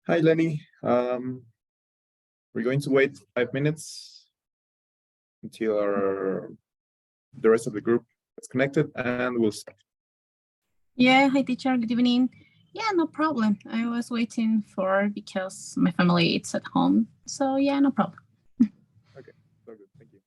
Hi, Lenny. We're going to wait 5 minutes until the rest of the group is connected, and we'll start. Yeah, hi teacher, good evening. Yeah, no problem. I was waiting because my family is at home. So yeah, no problem. Okay, so good, thank you.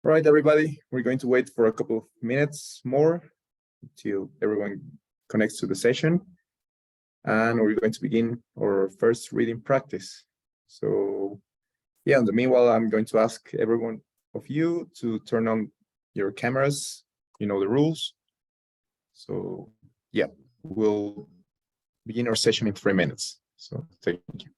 All right, everybody, we're going to wait for a couple of minutes more until everyone connects to the session. And we're going to begin our first reading practice. So yeah, in the meanwhile, I'm going to ask everyone of you to turn on your cameras. You know the rules. So yeah, we'll begin our session in 3 minutes. So thank you.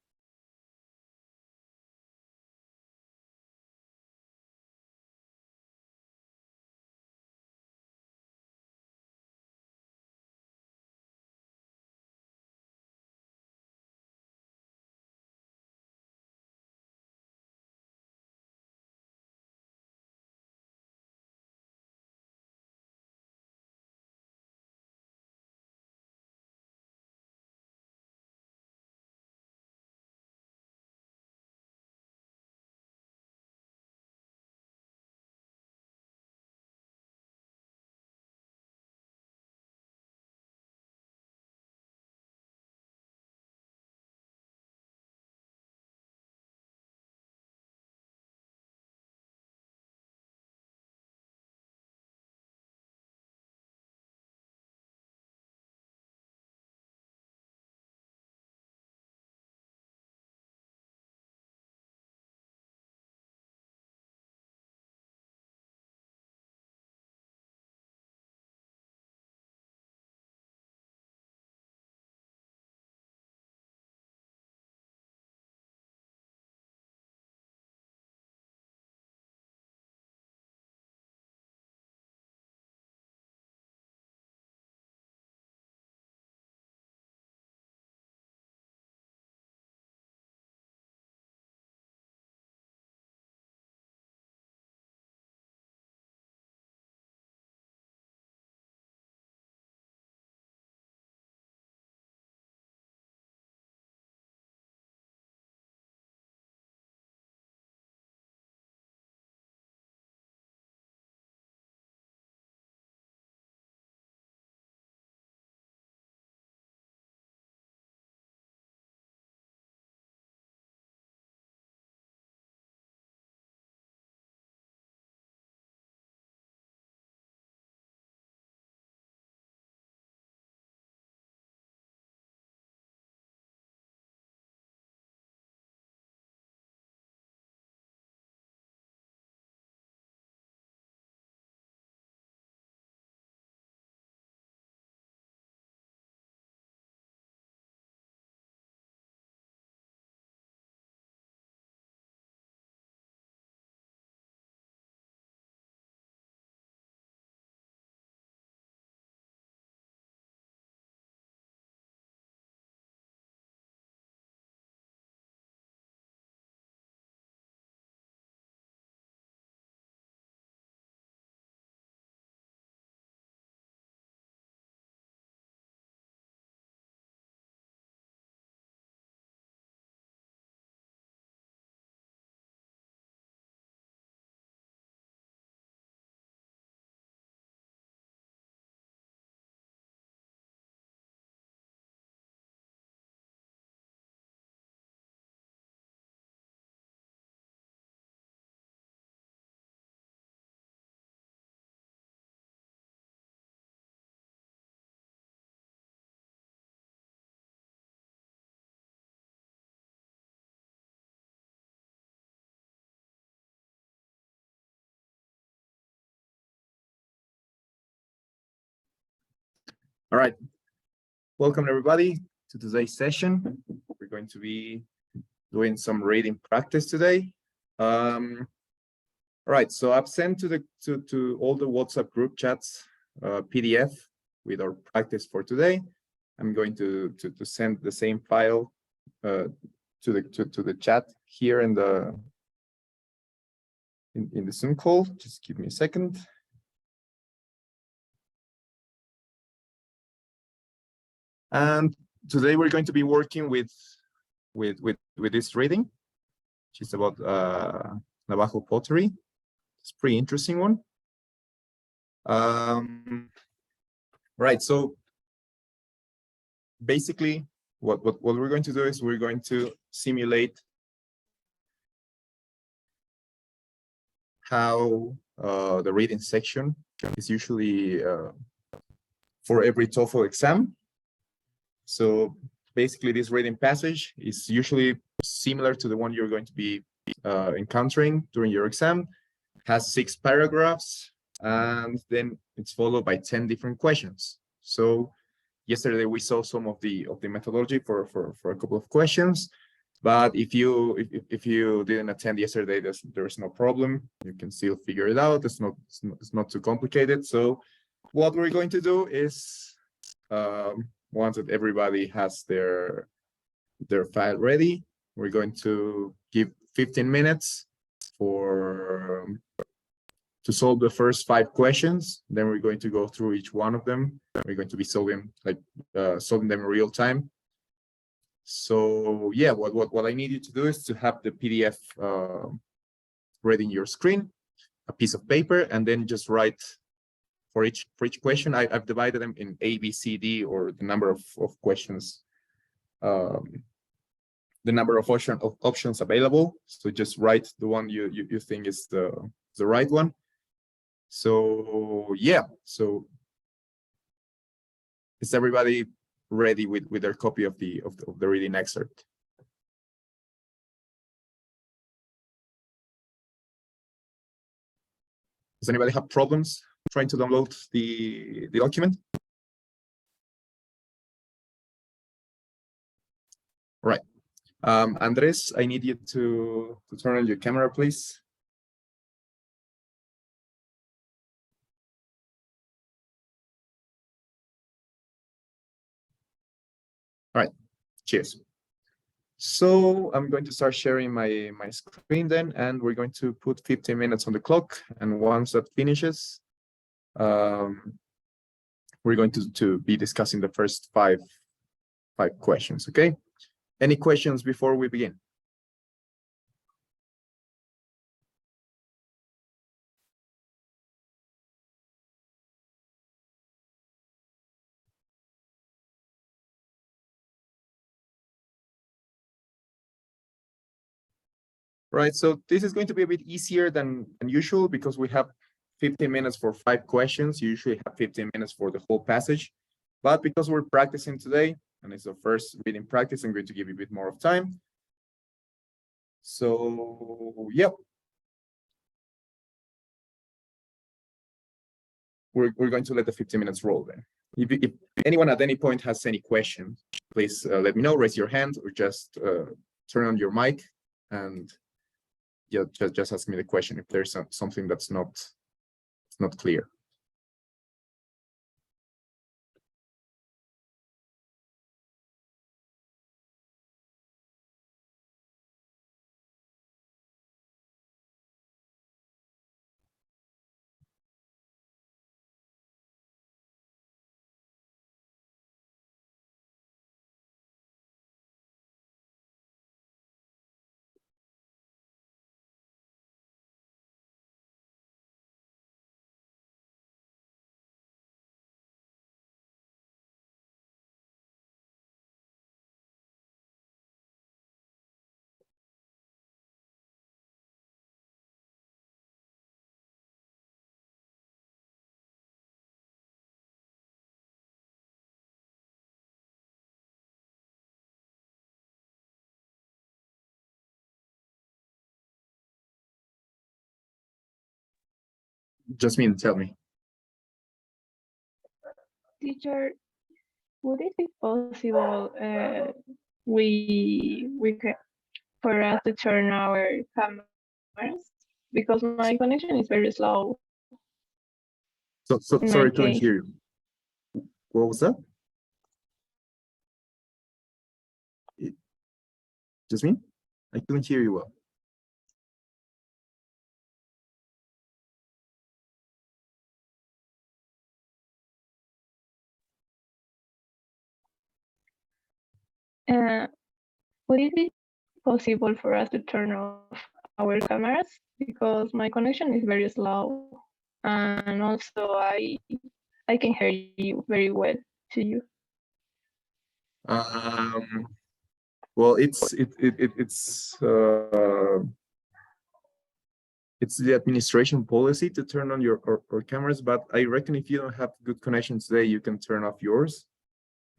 All right. Welcome everybody to today's session. We're going to be doing some reading practice today. All right, so I've sent to all the WhatsApp group chats PDF with our practice for today. I'm going to send the same file to the chat here in the Zoom call. Just give me a second. And today we're going to be working with this reading, which is about Navajo pottery. It's a pretty interesting one. Right, so basically what we're going to do is we're going to simulate how the reading section is usually for every TOEFL exam. So basically this reading passage is usually similar to the one you're going to be encountering during your exam. It has 6 paragraphs, and then it's followed by 10 different questions. So yesterday we saw some of the methodology for a couple of questions, but if you didn't attend yesterday, there's no problem. You can still figure it out. It's not too complicated. So what we're going to do is once that everybody has their file ready, we're going to give 15 minutes to solve the first 5 questions. Then we're going to go through each one of them. We're going to be solving them in real time. So yeah, what I need you to do is to have the PDF ready in your screen, a piece of paper, and then just write for each question. I've divided them in A, B, C, D, or the number of questions, the number of options available. So just write the one you think is the right one. So yeah, so is everybody ready with their copy of the reading excerpt? Does anybody have problems trying to download the document? All right. Andres, I need you to turn on your camera, please. All right, cheers. So I'm going to start sharing my screen then, and we're going to put 15 minutes on the clock. And once that finishes, we're going to be discussing the first five questions, okay? Any questions before we begin? Right, so this is going to be a bit easier than usual because we have 15 minutes for 5 questions. You usually have 15 minutes for the whole passage. But because we're practicing today, and it's the first reading practice, I'm going to give you a bit more of time. So, yep. We're going to let the 15 minutes roll then. If anyone at any point has any questions, please let me know, raise your hand, or just turn on your mic and yeah, just ask me the question if there's something that's not clear. Just tell me. Teacher, would it be possible we can, for us to turn our cameras because my connection is very slow So in my sorry, I couldn't case. hear you. What was that? It- Jasmine? I couldn't hear you well. Uh, would it be possible for us to turn off our cameras because my connection is very slow, and also I can hear you very well to you. Um, well, it's the administration policy to turn on your or cameras, but I reckon if you don't have good connection today, you can turn off yours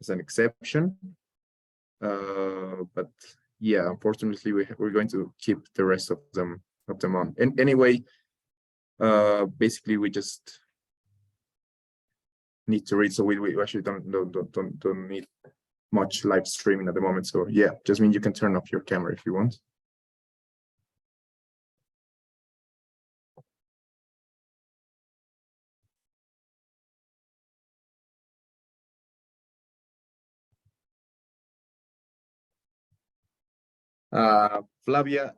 as an exception. But yeah, unfortunately, we're going to keep the rest of them on. And anyway, basically we just need to read, so we actually don't need much live streaming at the moment. So yeah, just mean you can turn off your camera if you want. Flavia,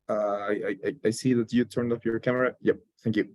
I see that you turned off your camera. Yep, thank you.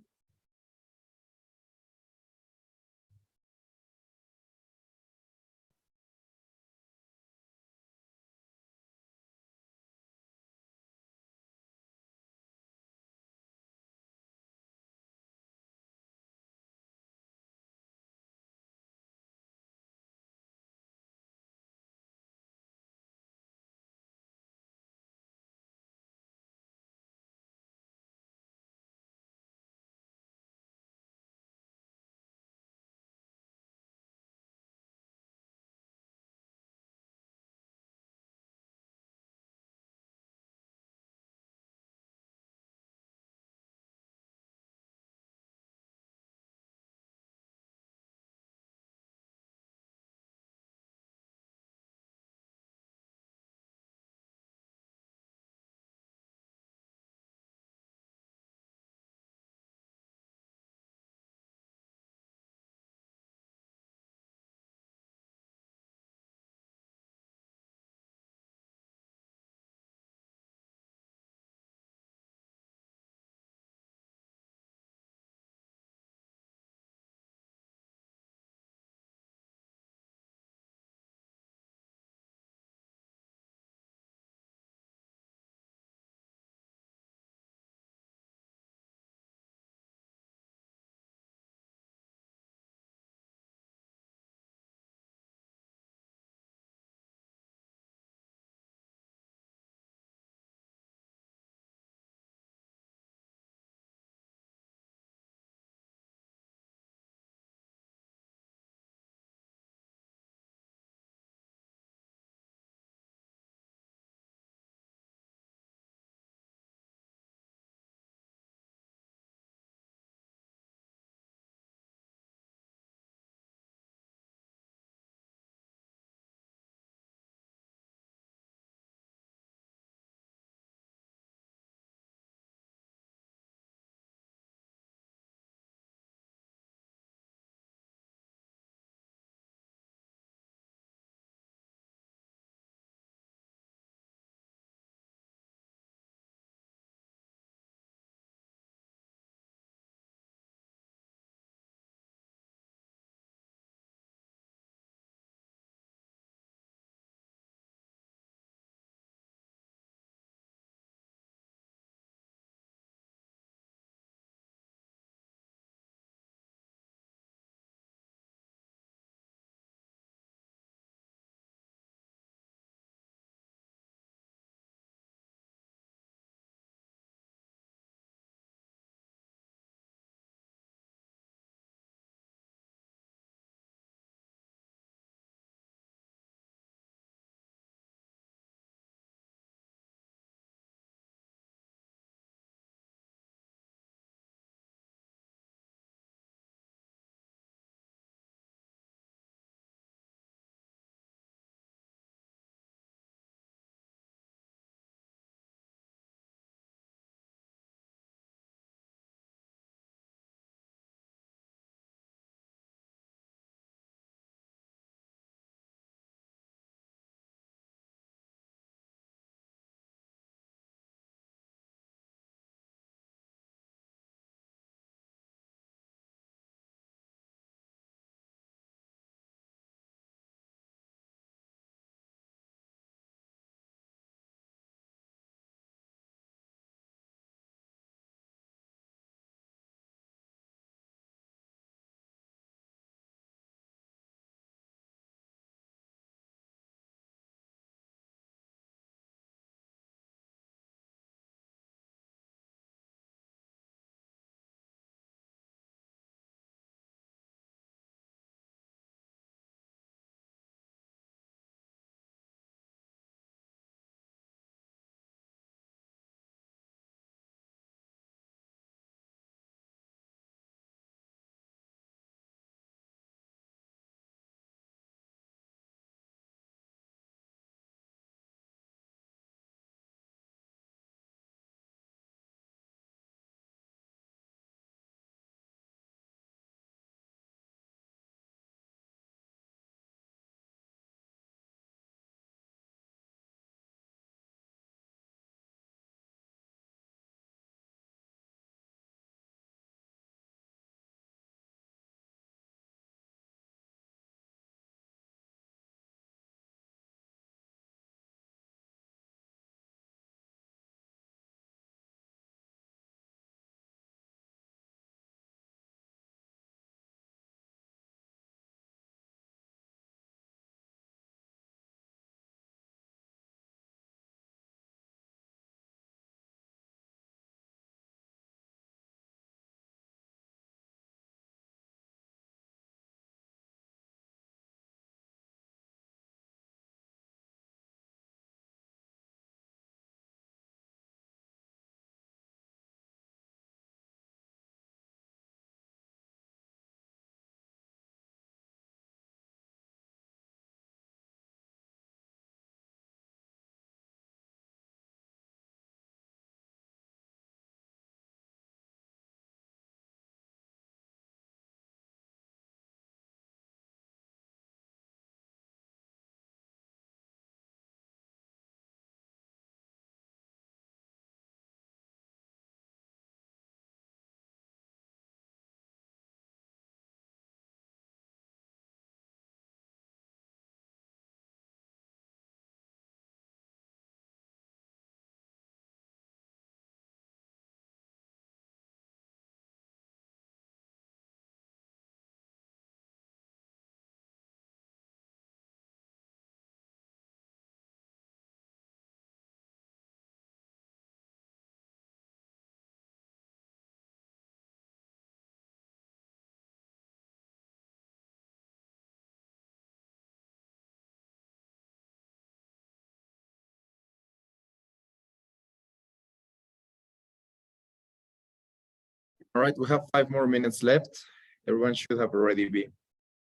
All right, we have 5 more minutes left. Everyone should have already be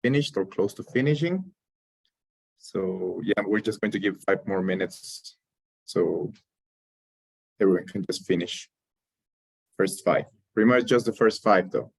finished or close to finishing. So yeah, we're just going to give 5 more minutes so everyone can just finish first 5. Pretty much just the first 5 though.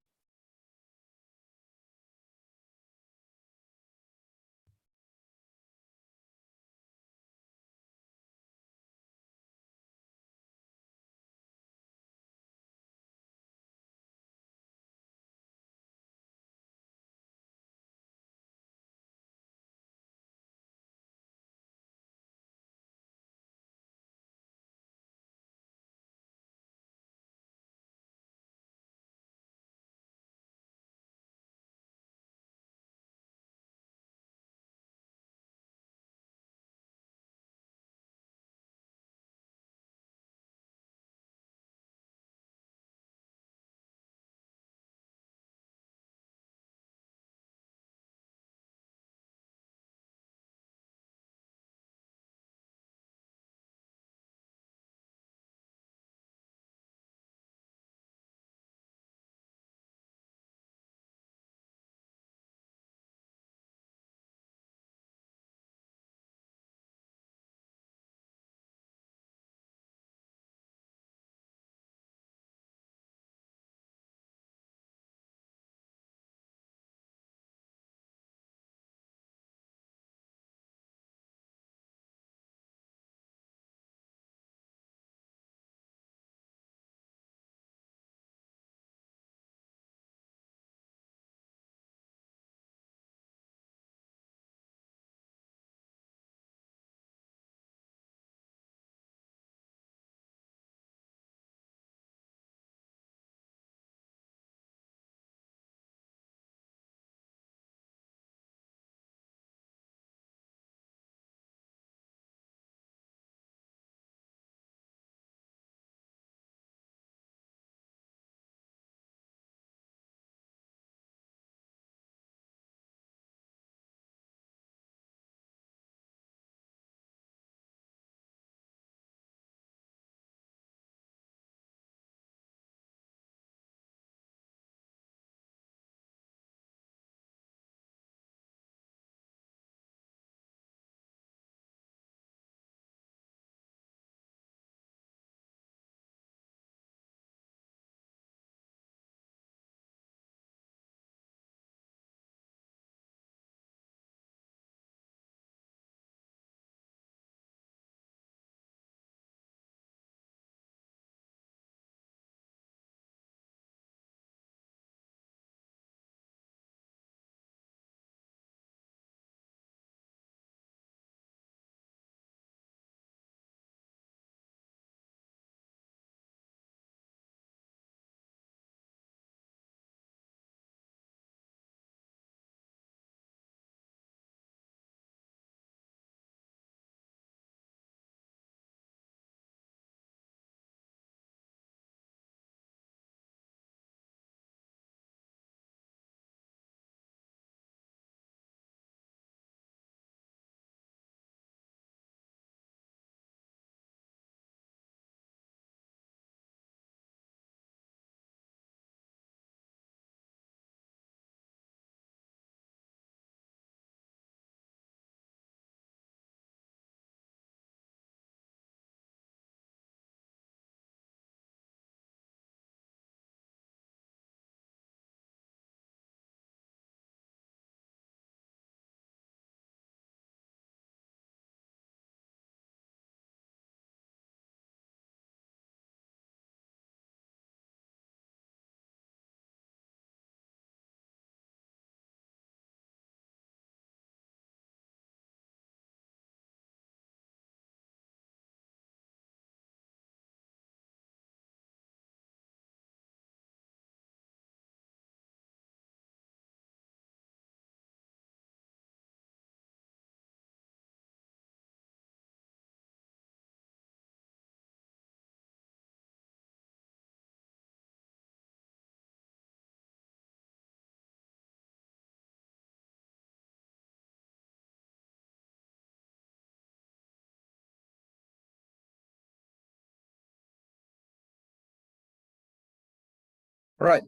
All right.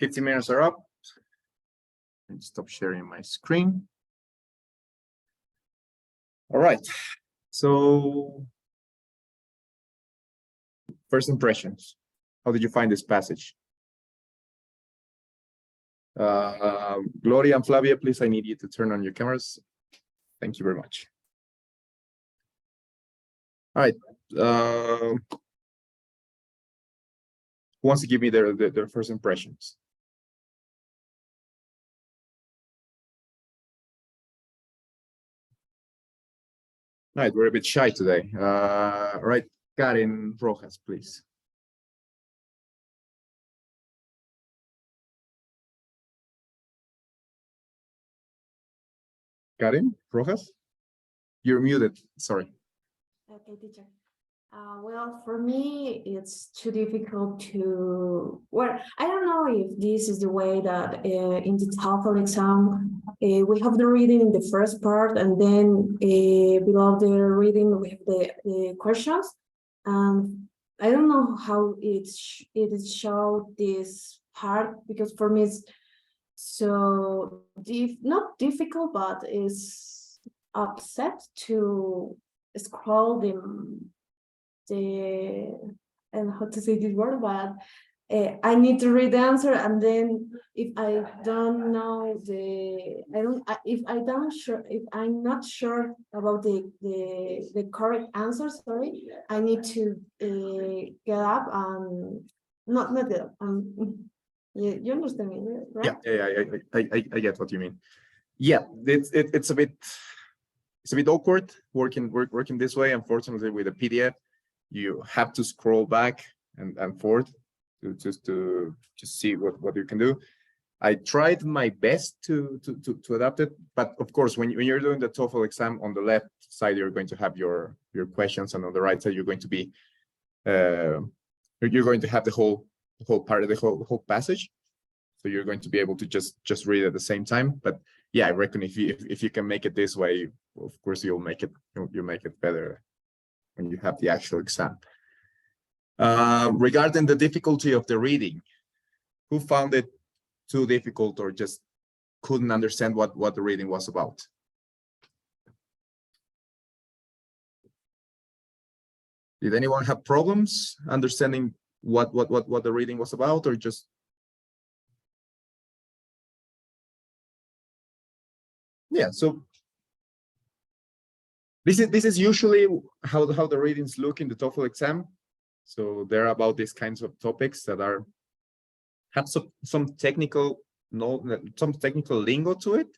15 minutes are up. And stop sharing my screen. All right. So, first impressions. How did you find this passage? Gloria and Flavia, please, I need you to turn on your cameras. Thank you very much. All right. Who wants to give me their first impressions? All right, we're a bit shy today. All right, Karen Rojas, please. Karen Rojas? You're muted, sorry. Okay, teacher. Well, for me, it's too difficult to, well, I don't know if this is the way that in the TOEFL exam, we have the reading in the first part, and then below the reading, we have the questions. I don't know how it is shown this part, because for me, it's so not difficult, but it's upset to scroll and how to say this word, but I need to read the answer, and then if I don't know if I'm not sure about the correct answer, sorry, I need to get up and not get up. You understand me, right? Yeah, I get what you mean. Yeah, it's a bit awkward working this way. Unfortunately, with a PDF, you have to scroll back and forth to see what you can do. I tried my best to adapt it, but of course, when you're doing the TOEFL exam, on the left side you're going to have your questions, and on the right side you're going to be you're going to have the whole part of the whole passage. So you're going to be able to just read at the same time. But yeah, I reckon if you can make it this way, of course you'll make it better when you have the actual exam. Regarding the difficulty of the reading, who found it too difficult or just couldn't understand what the reading was about? Did anyone have problems understanding what the reading was about, or just? Yeah, so this is usually how the readings look in the TOEFL exam. So they're about these kinds of topics that have some technical lingo to it,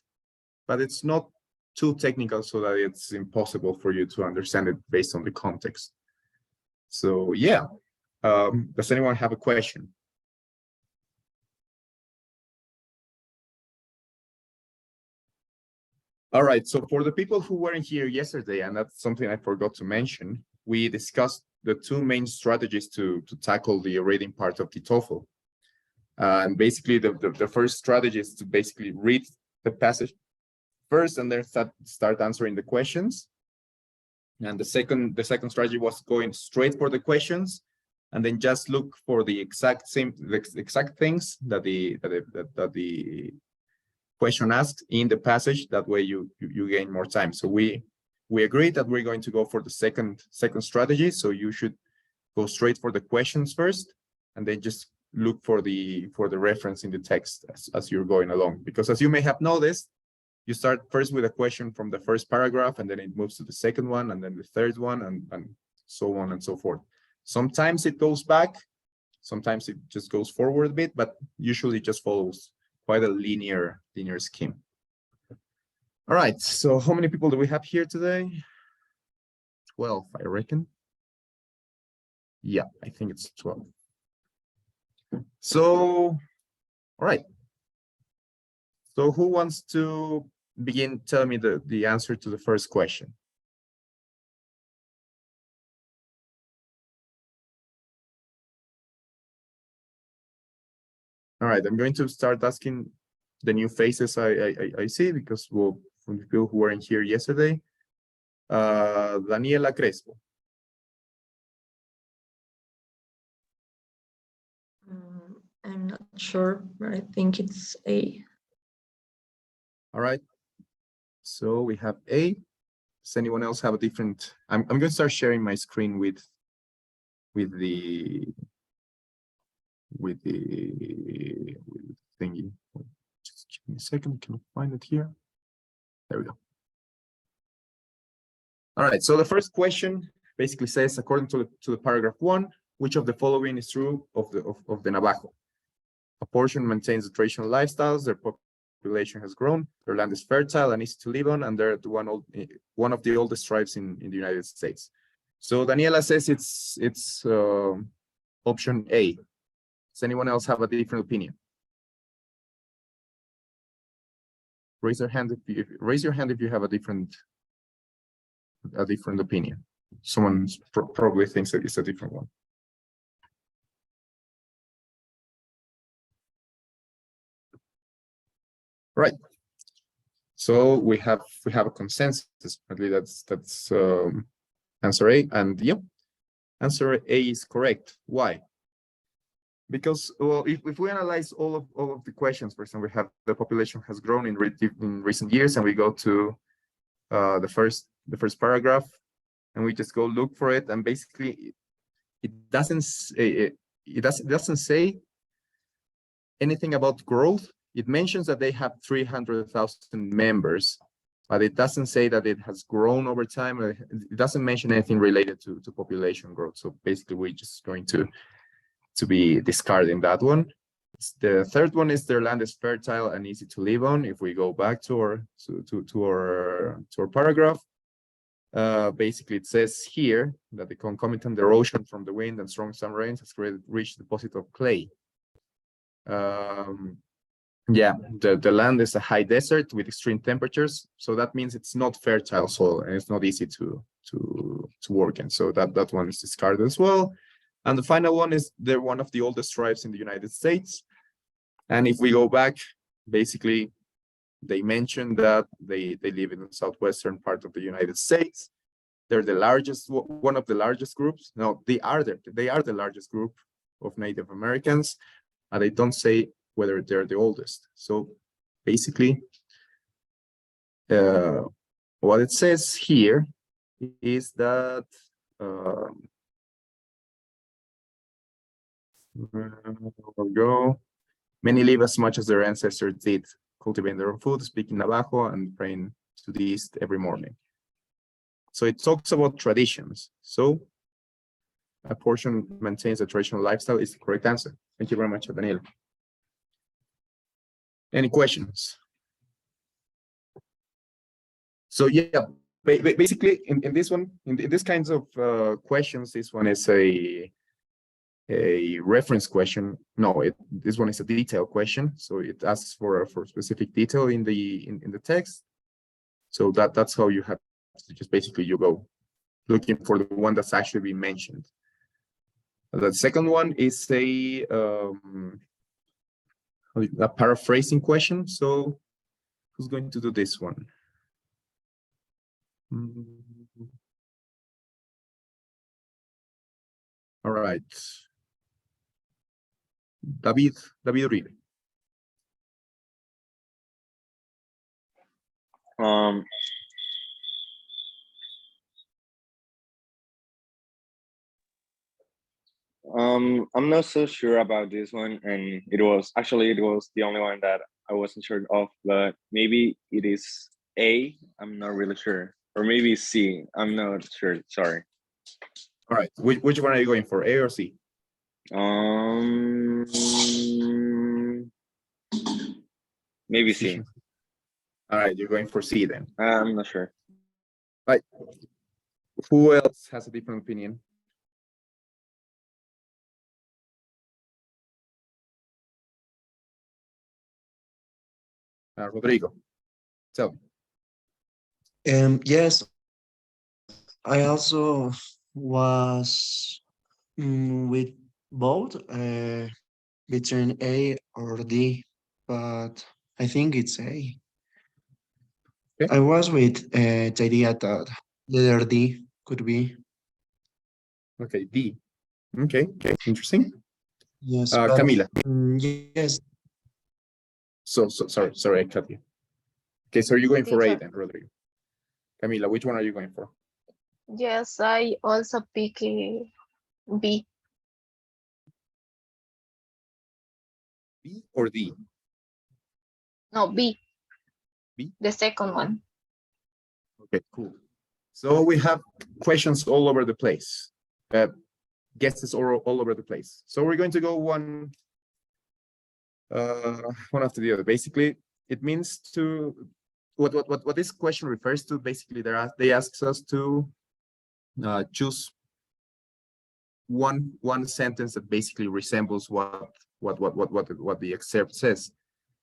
but it's not too technical so that it's impossible for you to understand it based on the context. So yeah, does anyone have a question? All right, so for the people who weren't here yesterday, and that's something I forgot to mention, we discussed the two main strategies to tackle the reading part of the TOEFL. And basically, the first strategy is to basically read the passage first and then start answering the questions. And the second strategy was going straight for the questions, and then just look for the exact things that the question asked in the passage. That way you gain more time. So we agreed that we're going to go for the second strategy. So you should go straight for the questions first, and then just look for the reference in the text as you're going along. Because as you may have noticed, you start first with a question from the first paragraph, and then it moves to the second one, and then the third one, and so on and so forth. Sometimes it goes back, sometimes it just goes forward a bit, but usually it just follows quite a linear scheme. All right, so how many people do we have here today? 12, I reckon. Yeah, I think it's 12. So, all right. So who wants to begin telling me the answer to the first question? All right, I'm going to start asking the new faces I see, because from the people who weren't here yesterday. Daniela Crespo. I'm not sure, but I think it's A. All right. So we have A. Does anyone else have a different? I'm going to start sharing my screen with the thingy. Just give me a second. Can I find it here? There we go. All right. So the first question basically says, according to the paragraph 1, which of the following is true of the Navajo? A portion maintains the traditional lifestyles. Their population has grown. Their land is fertile and easy to live on, and they're one of the oldest tribes in the United States. So Daniela says it's option A. Does anyone else have a different opinion? Raise your hand if you have a different opinion. Someone probably thinks that it's a different one. Right. So we have a consensus. At least that's answer A, and yeah, answer A is correct. Why? Because, well, if we analyze all of the questions, for example, we have the population has grown in recent years, and we go to the first paragraph, and we just go look for it, and basically it doesn't say anything about growth. It mentions that they have 300,000 members, but it doesn't say that it has grown over time. It doesn't mention anything related to population growth. So basically, we're just going to be discarding that one. The third one is their land is fertile and easy to live on. If we go back to our paragraph, basically it says here that the concomitant erosion from the wind and strong summer rains has created rich deposit of clay. Yeah, the land is a high desert with extreme temperatures, so that means it's not fertile soil and it's not easy to work in. So that one is discarded as well. And the final one is they're one of the oldest tribes in the United States. And if we go back, basically, they mentioned that they live in the southwestern part of the United States. They're the largest, one of the largest groups. No, they are the largest group of Native Americans, and they don't say whether they're the oldest. So basically, what it says here is that there we go. Many live as much as their ancestors did, cultivating their own food, speaking Navajo, and praying to the east every morning. So it talks about traditions. So a portion maintains a traditional lifestyle is the correct answer. Thank you very much, Daniel. Any questions? So yeah, basically in this one, in this kinds of questions, this one is a reference question. No, this one is a detailed question. So it asks for specific detail in the text. So that's how you have to just basically you go looking for the one that's actually been mentioned. The second one is a paraphrasing question. So who's going to do this one? All right. David Uribe. I'm not so sure about this one, and it was the only one that I wasn't sure of, but maybe it is A. I'm not really sure, or maybe C. I'm not sure. Sorry. All right. Which one are you going for, A or C? Maybe C. All right, you're going for C then. I'm not sure. All right. Who else has a different opinion? Rodrigo, tell me. Yes, I also was with both between A or D, but I think it's A. Okay. I was with the idea that letter D could be. Okay, D. Okay, interesting. Yes, but Camila. yes, Sorry, I cut you. Okay, so you're going for A Teacher. then, Rodrigo. Camila, which one are you going for? Yes, I also pick B. B or D? No, B. B? The second one. Okay, cool. So we have questions all over the place. Guesses all over the place. So we're going to go one after the other. Basically, it means to what this question refers to. Basically, they ask us to choose one sentence that basically resembles what the excerpt says.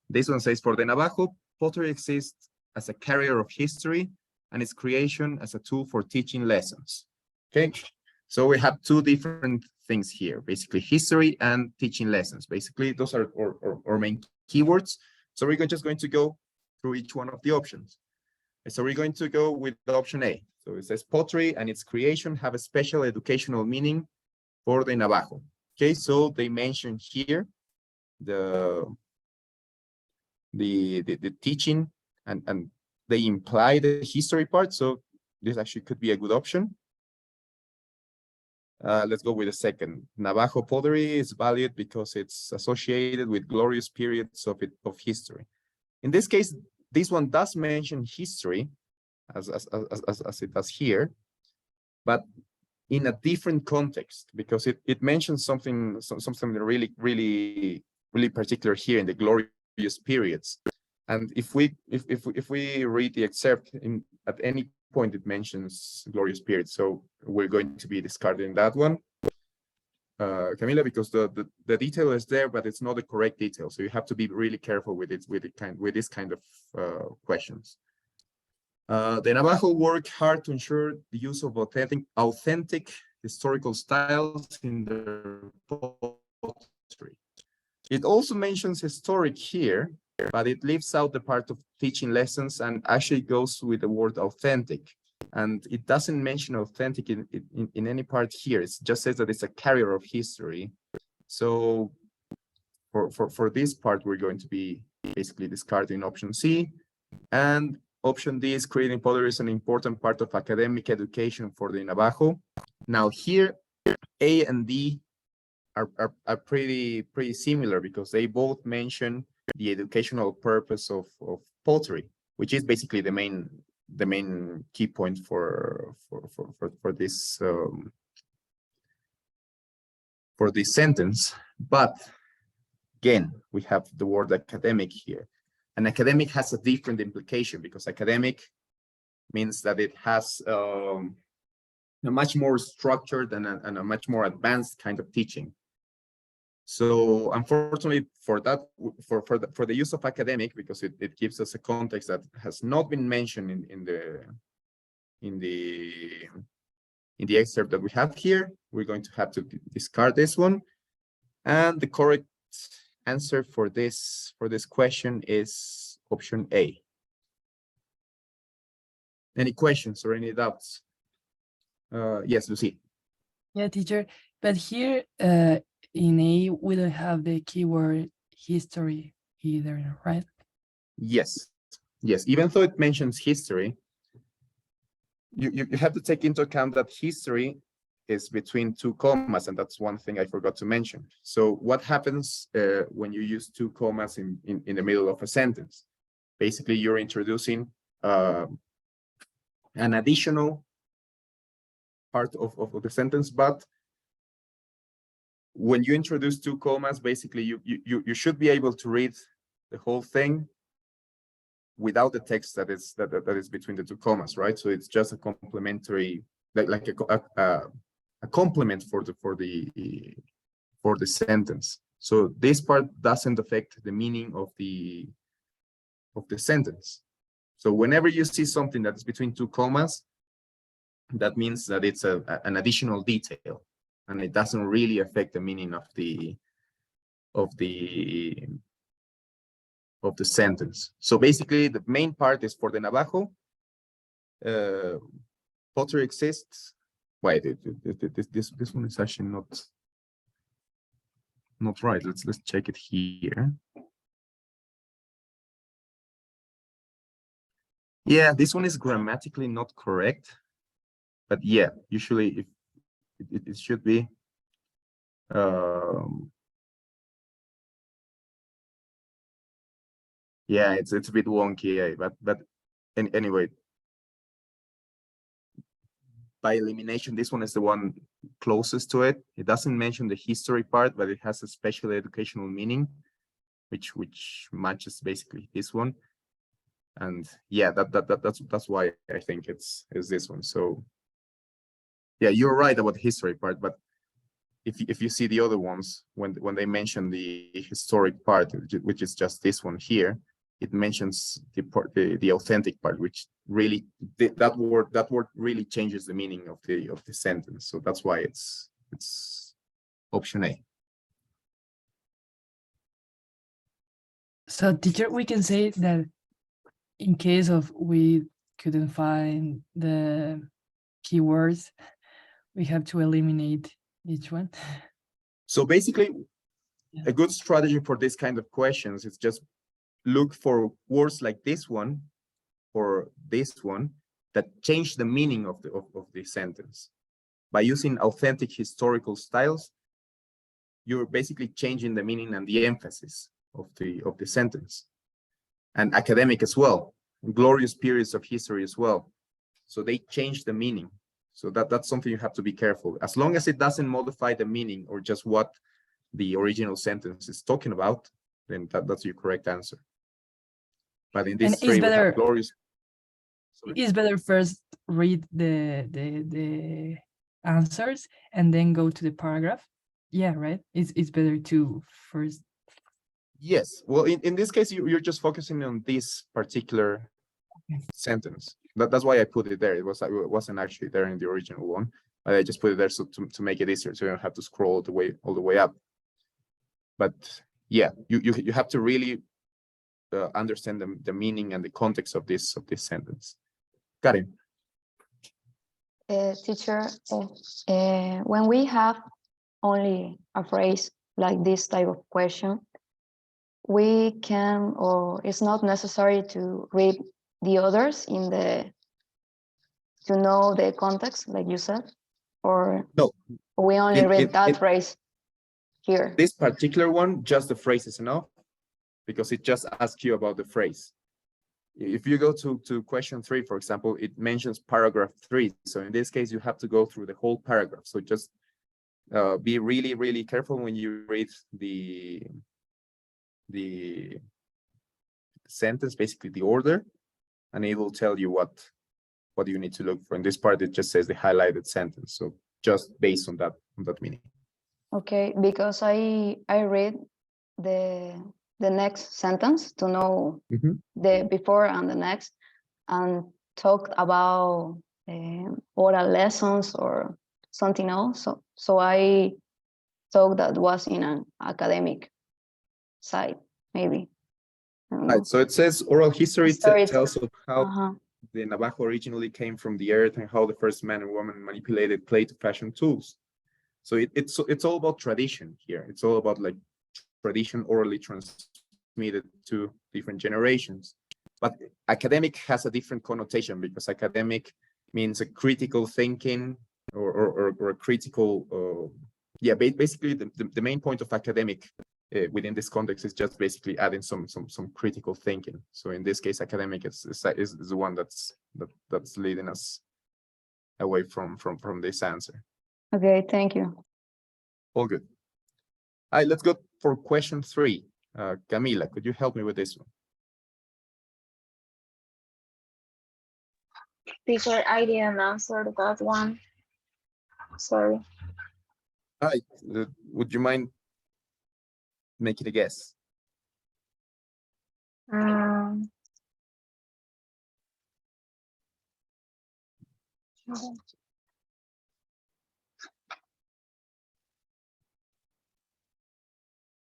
This one says, for the Navajo, pottery exists as a carrier of history and its creation as a tool for teaching lessons. Okay, so we have two different things here, basically history and teaching lessons. Basically, those are our main keywords. So we're just going to go through each one of the options. So we're going to go with option A. So it says pottery and its creation have a special educational meaning for the Navajo. Okay, so they mention here the teaching and they imply the history part. So this actually could be a good option. Let's go with the second. Navajo pottery is valued because it's associated with glorious periods of history. In this case, this one does mention history as it does here, but in a different context, because it mentions something really particular here in the glorious periods. And if we read the excerpt at any point, it mentions glorious periods, so we're going to be discarding that one, Camila, because the detail is there, but it's not the correct detail. So you have to be really careful with this kind of questions. The Navajo work hard to ensure the use of authentic historical styles in their pottery. It also mentions historic here, but it leaves out the part of teaching lessons and actually goes with the word authentic. And it doesn't mention authentic in any part here. It just says that it's a carrier of history. So for this part, we're going to be basically discarding option C. And option D is creating pottery is an important part of academic education for the Navajo. Now here, A and D are pretty similar because they both mention the educational purpose of pottery, which is basically the main key point for this sentence. But again, we have the word academic here. And academic has a different implication because academic means that it has a much more structured and a much more advanced kind of teaching. So unfortunately for that, for the use of academic, because it gives us a context that has not been mentioned in the excerpt that we have here, we're going to have to discard this one. And the correct answer for this question is option A. Any questions or any doubts? Yes, Lucy. Yeah, teacher. But here in A, we don't have the keyword history either, right? Yes. Even though it mentions history, you have to take into account that history is between two commas, and that's one thing I forgot to mention. So what happens when you use two commas in the middle of a sentence? Basically, you're introducing an additional part of the sentence, but when you introduce two commas, basically you should be able to read the whole thing without the text that is between the two commas, right? So it's just a complementary, like a complement for the sentence. So this part doesn't affect the meaning of the sentence. So whenever you see something that is between two commas, that means that it's an additional detail, and it doesn't really affect the meaning of the sentence. So basically, the main part is for the Navajo. Pottery exists. Wait, this one is actually not. not right. Let's check it here. Yeah, this one is grammatically not correct, but yeah, usually if it should be. Yeah, it's a bit wonky, but anyway, by elimination, this one is the one closest to it. It doesn't mention the history part, but it has a special educational meaning, which matches basically this one. And yeah, that's why I think it's this one. So yeah, you're right about the history part, but if you see the other ones, when they mention the historic part, which is just this one here, it mentions the authentic part, which really that word really changes the meaning of the sentence. So that's why it's option A. So teacher, we can say that in case of we couldn't find the keywords, we have to eliminate each one. So basically, a good strategy for this kind of questions is just look for words like this one or this one that change the meaning of the sentence. By using authentic historical styles, you're basically changing the meaning and the emphasis of the sentence. And academic as well, glorious periods of history as well. So they change the meaning. So that's something you have to be careful. As long as it doesn't modify the meaning or just what the original sentence is talking about, then that's your correct answer. But in this three, we have glorious. Sorry? It's better first read the answers and then go to the paragraph. Yeah, right. It's better to first. Yes. Well, in this case, you're just focusing on this particular sentence. That's why I put it there. It wasn't actually there in the original one, but I just put it there so to make it easier, so you don't have to scroll all the way up. But yeah, you have to really understand the meaning and the context of this sentence. Got it. Teacher, when we have only a phrase like this type of question, we can, or it's not necessary to read the others to know the context, like you said, or no, we only read that phrase here. This particular one, just the phrase is enough, because it just asks you about the phrase. If you go to question 3, for example, it mentions paragraph 3. So in this case, you have to go through the whole paragraph. So just be really, really careful when you read the sentence, basically the order, and it will tell you what you need to look for. In this part, it just says the highlighted sentence. So just based on that meaning. Okay, because I read the next sentence to know the before and the next, and talked about oral lessons or something else. So I thought that was in an academic side, maybe. Right. So it says oral history tells of how the Navajo originally came from the earth and how the first man and woman manipulated clay to fashion tools. So it's all about tradition here. It's all about like tradition orally transmitted to different generations. But academic has a different connotation, because academic means a critical thinking or a critical, basically the main point of academic within this context is just basically adding some critical thinking. So in this case, academic is the one that's leading us away from this answer. Okay, thank you. All good. All right, let's go for question 3. Camila, could you help me with this one? Teacher, I didn't answer that one. Sorry. All right, would you mind making a guess?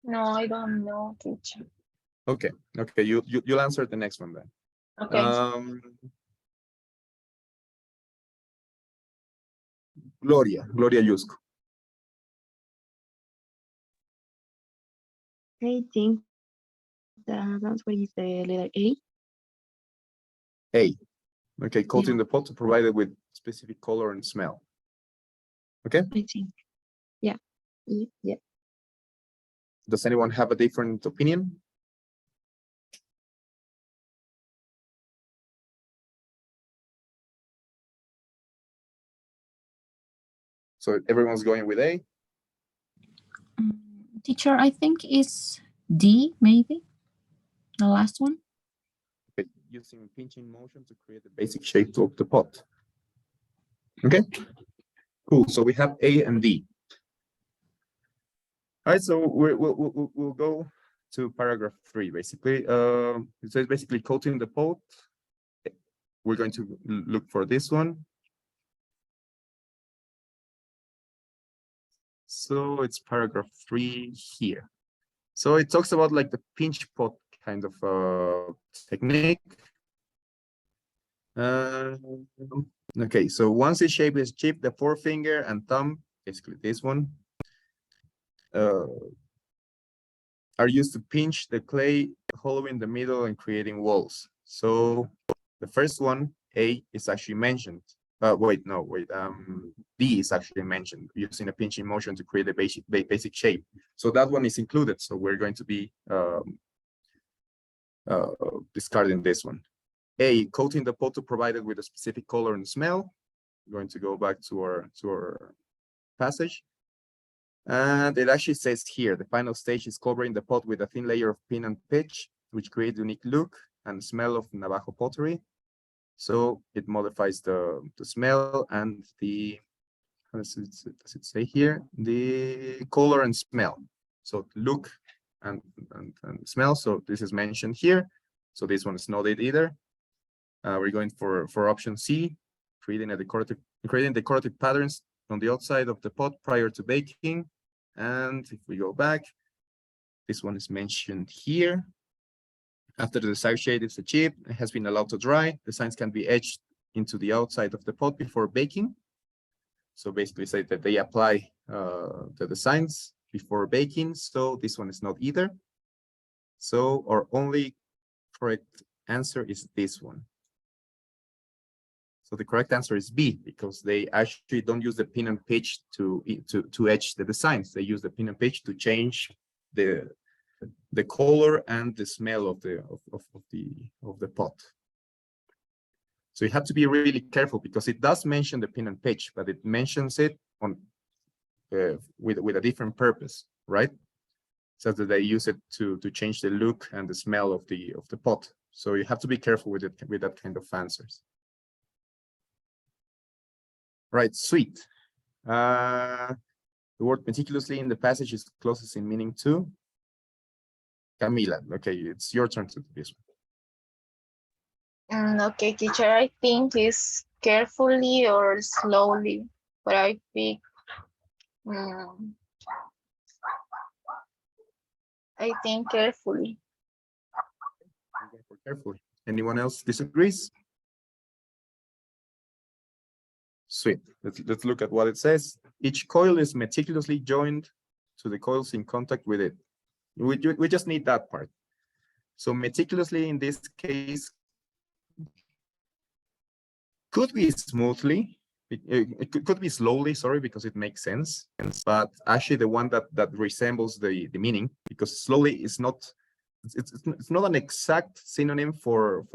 No, I don't know, teacher. Okay, you'll answer the next one then. Okay. Gloria Yusko. I think the answer is the letter A. A. Okay, coating the pot to provide it with specific color and smell. Okay. I think. Yeah. Yeah. Does anyone have a different opinion? So everyone's going with A. Teacher, I think it's D, maybe the last one. Okay, using pinching motion to create the basic shape of the pot. Okay, cool. So we have A and D. All right, so we'll go to paragraph 3. Basically, it says basically coating the pot. We're going to look for this one. So it's paragraph 3 here. So it talks about like the pinch pot kind of technique. Okay, so once the shape is chipped, the forefinger and thumb, basically this one, are used to pinch the clay, hollowing the middle and creating walls. So the first one, A, is actually mentioned. B is actually mentioned, using a pinching motion to create a basic shape. So that one is included. So we're going to be discarding this one. A, coating the pot to provide it with a specific color and smell. We're going to go back to our passage. And it actually says here, the final stage is covering the pot with a thin layer of pin and pitch, which creates a unique look and smell of Navajo pottery. So it modifies the smell and the, does it say here? The color and smell. So look and smell. So this is mentioned here. So this one is not it either. We're going for option C, creating decorative patterns on the outside of the pot prior to baking. And if we go back, this one is mentioned here. After the desired shade is achieved, it has been allowed to dry. The signs can be etched into the outside of the pot before baking. So basically say that they apply the designs before baking. So this one is not either. So our only correct answer is this one. So the correct answer is B, because they actually don't use the pin and pitch to etch the designs. They use the pin and pitch to change the color and the smell of the pot. So you have to be really careful, because it does mention the pin and pitch, but it mentions it on with a different purpose, right? So that they use it to change the look and the smell of the pot. So you have to be careful with that kind of answers. Right, sweet. The word meticulously in the passage is closest in meaning to Camila. Okay, it's your turn to do this one. Okay, teacher, I think it's carefully or slowly, but I think carefully. Carefully. Anyone else disagrees? Sweet. Let's look at what it says. Each coil is meticulously joined to the coils in contact with it. We just need that part. So meticulously in this case could be smoothly. It could be slowly, sorry, because it makes sense. But actually the one that resembles the meaning, because slowly is not, it's not an exact synonym for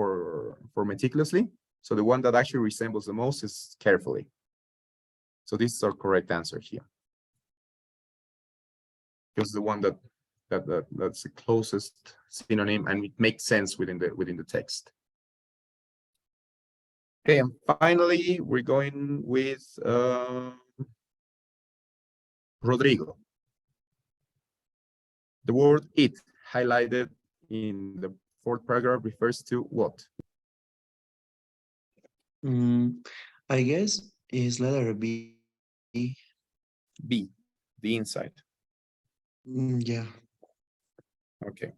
meticulously. So the one that actually resembles the most is carefully. So this is our correct answer here. Because the one that's the closest synonym, and it makes sense within the text. Okay, and finally we're going with Rodrigo. The word "it" highlighted in the 4th paragraph refers to what? I guess is letter B. B, the inside. Yeah. Okay.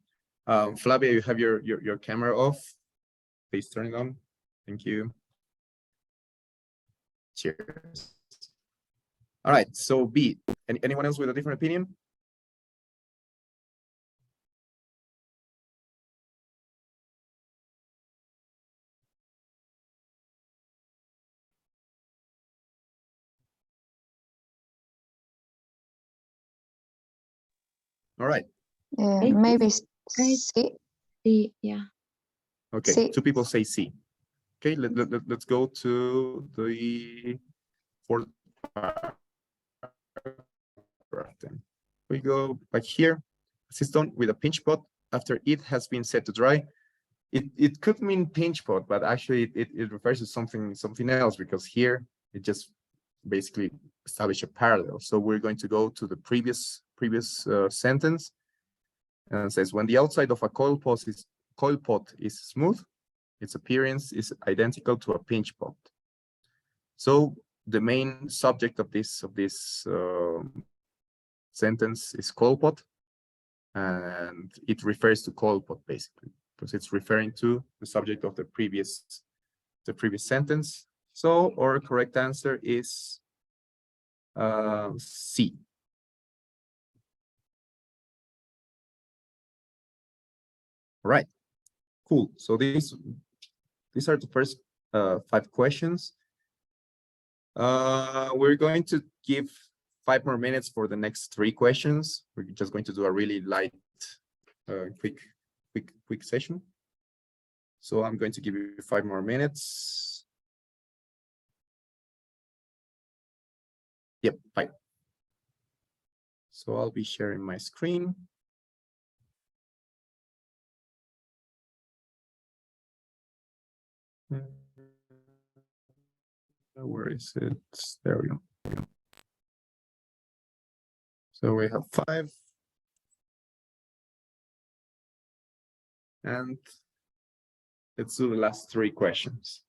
Flavia, you have your camera off. Please turn it on. Thank you. Cheers. All right, so B. Anyone else with a different opinion? All right. Maybe Guys, C. Yeah. Okay, C. 2 people say C. Okay, let's go to the fourth paragraph then. We go back here. Assist on with a pinch pot after it has been set to dry. It could mean pinch pot, but actually it refers to something else, because here it just basically establish a parallel. So we're going to go to the previous sentence, and it says when the outside of a coil pot is smooth, its appearance is identical to a pinch pot. So the main subject of this sentence is coil pot, and it refers to coil pot basically, because it's referring to the subject of the previous sentence. So our correct answer is C. All right, cool. So these are the first 5 questions. We're going to give 5 more minutes for the next 3 questions. We're just going to do a really light, quick session. So I'm going to give you 5 more minutes. Yep, 5. So I'll be sharing my screen. Where is it? There we go. So we have 5. And let's do the last 3 questions.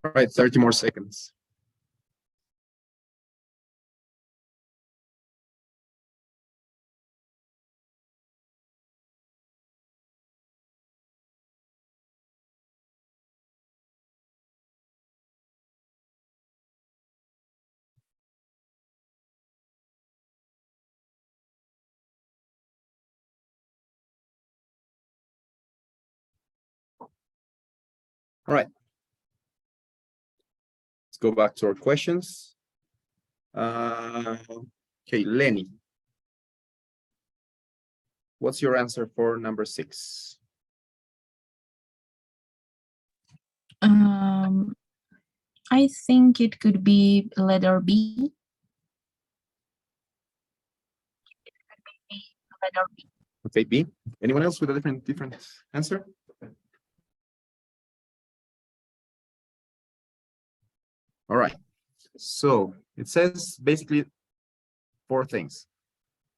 All right, 30 more seconds. All right. Let's go back to our questions. Okay, Lenny. What's your answer for number 6? I think it could be letter B. Okay, B. Anyone else with a different answer? All right. So it says basically 4 things: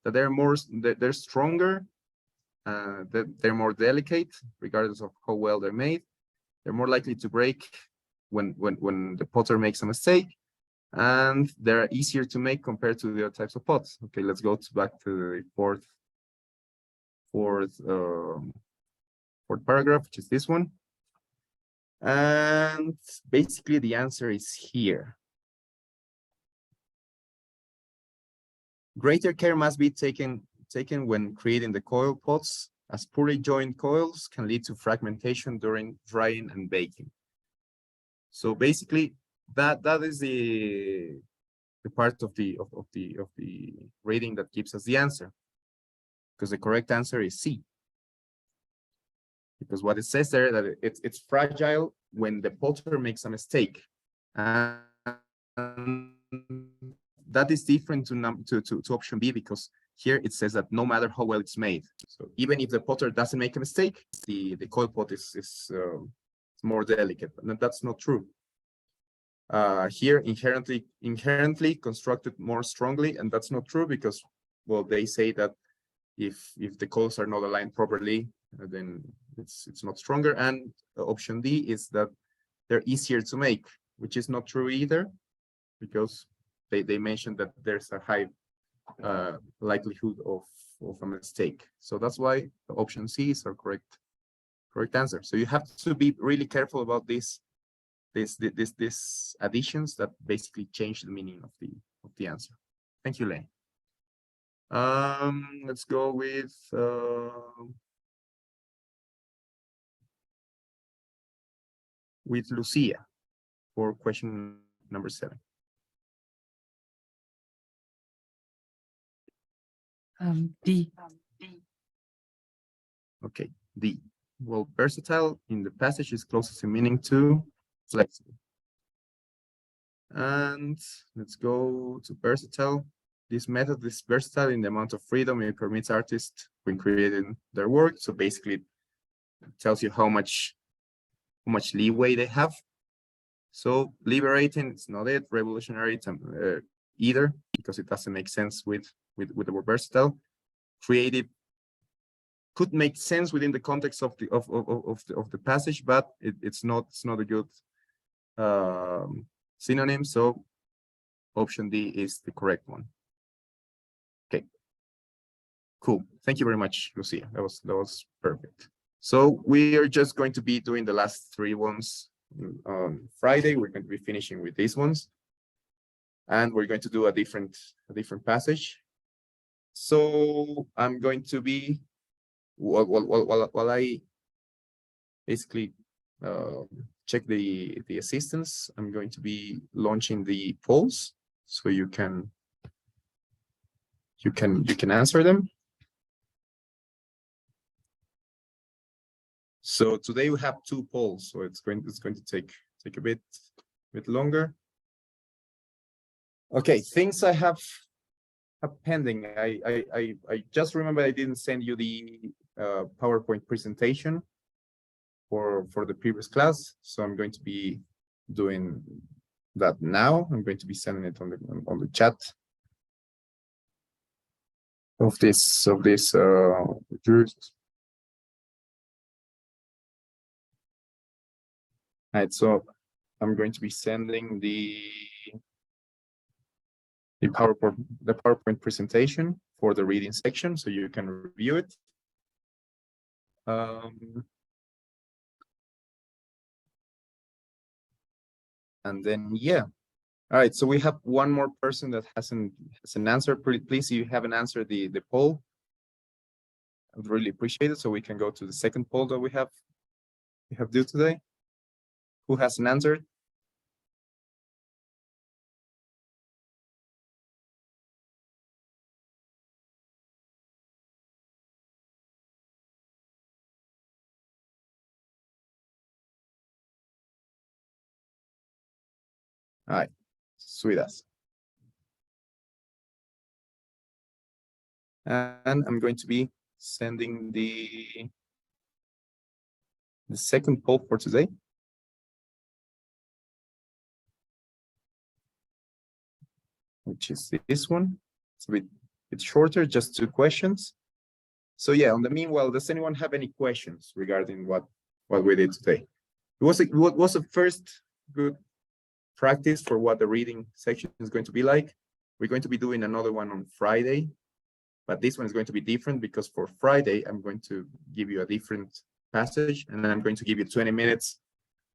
that they're stronger, that they're more delicate, regardless of how well they're made. They're more likely to break when the potter makes a mistake, and they're easier to make compared to the other types of pots. Okay, let's go back to the fourth paragraph, which is this one. And basically the answer is here. Greater care must be taken when creating the coil pots, as poorly joined coils can lead to fragmentation during drying and baking. So basically, that is the part of the rating that gives us the answer, because the correct answer is C. Because what it says there, that it's fragile when the potter makes a mistake, and that is different to option B, because here it says that no matter how well it's made, so even if the potter doesn't make a mistake, the coil pot is more delicate. And that's not true. Here inherently constructed more strongly, and that's not true, because, well, they say that if the coils are not aligned properly, then it's not stronger. And option D is that they're easier to make, which is not true either, because they mentioned that there's a high likelihood of a mistake. So that's why option C is our correct answer. So you have to be really careful about these additions that basically change the meaning of the answer. Thank you, Lane. Let's go with Lucia for question number 7. D. Okay, D. Well, versatile in the passage is closest in meaning to flexible. And let's go to versatile. This method is versatile in the amount of freedom it permits artists when creating their work. So basically, it tells you how much leeway they have. So liberating, it's not it. Revolutionary, either, because it doesn't make sense with the word versatile. Creative could make sense within the context of the passage, but it's not a good synonym. So option D is the correct one. Okay, cool. Thank you very much, Lucia. That was perfect. So we are just going to be doing the last 3 ones on Friday. We're going to be finishing with these ones, and we're going to do a different passage. So I'm going to be, while I basically check the assistance, I'm going to be launching the polls, so you can answer them. So today we have 2 polls, so it's going to take a bit longer. Okay, things I have pending. I just remember I didn't send you the PowerPoint presentation for the previous class, so I'm going to be doing that now. I'm going to be sending it on the chat of this Right, so I'm going to be sending the PowerPoint presentation for the reading section, so you can review it. And then, yeah. All right, so we have one more person that has an answer. Please, if you haven't answered the poll, I would really appreciate it, so we can go to the second poll that we have due today. Who hasn't answered? All right, sweet as. And I'm going to be sending the second poll for today. Which is this one. It's a bit shorter, just 2 questions. So yeah, on the meanwhile, does anyone have any questions regarding what we did today? What was the first good practice for what the reading section is going to be like. We're going to be doing another one on Friday, but this one is going to be different because for Friday, I'm going to give you a different passage, and then I'm going to give you 20 minutes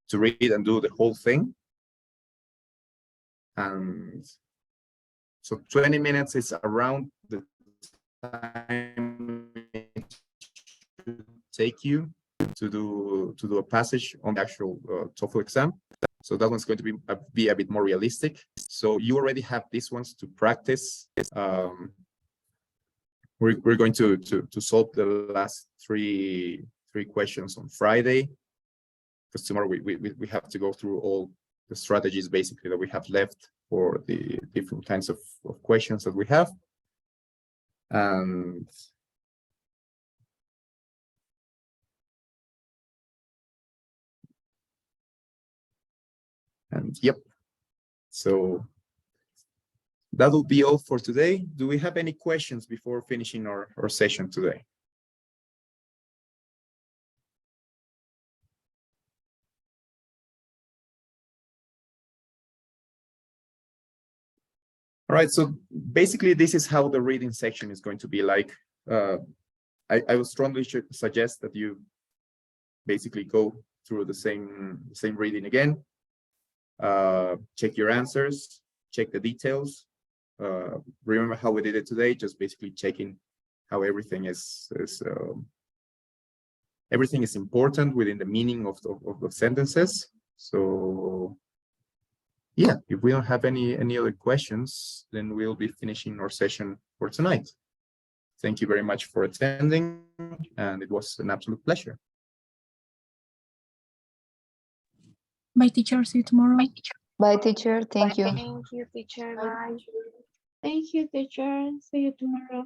to read and do the whole thing. And so 20 minutes is around the time it should take you to do a passage on the actual TOEFL exam. So that one's going to be a bit more realistic. So you already have these ones to practice. We're going to solve the last three questions on Friday, because tomorrow we have to go through all the strategies basically that we have left for the different kinds of questions that we have. And yep, so that will be all for today. Do we have any questions before finishing our session today? All right, so basically this is how the reading section is going to be like. I would strongly suggest that you basically go through the same reading again, check your answers, check the details. Remember how we did it today, just basically checking how everything is important within the meaning of the sentences. So yeah, if we don't have any other questions, then we'll be finishing our session for tonight. Thank you very much for attending, and it was an absolute pleasure. Bye, teacher. See you tomorrow. Bye, teacher. Thank you. Thank you, teacher. Bye. Thank you, teacher. See you tomorrow.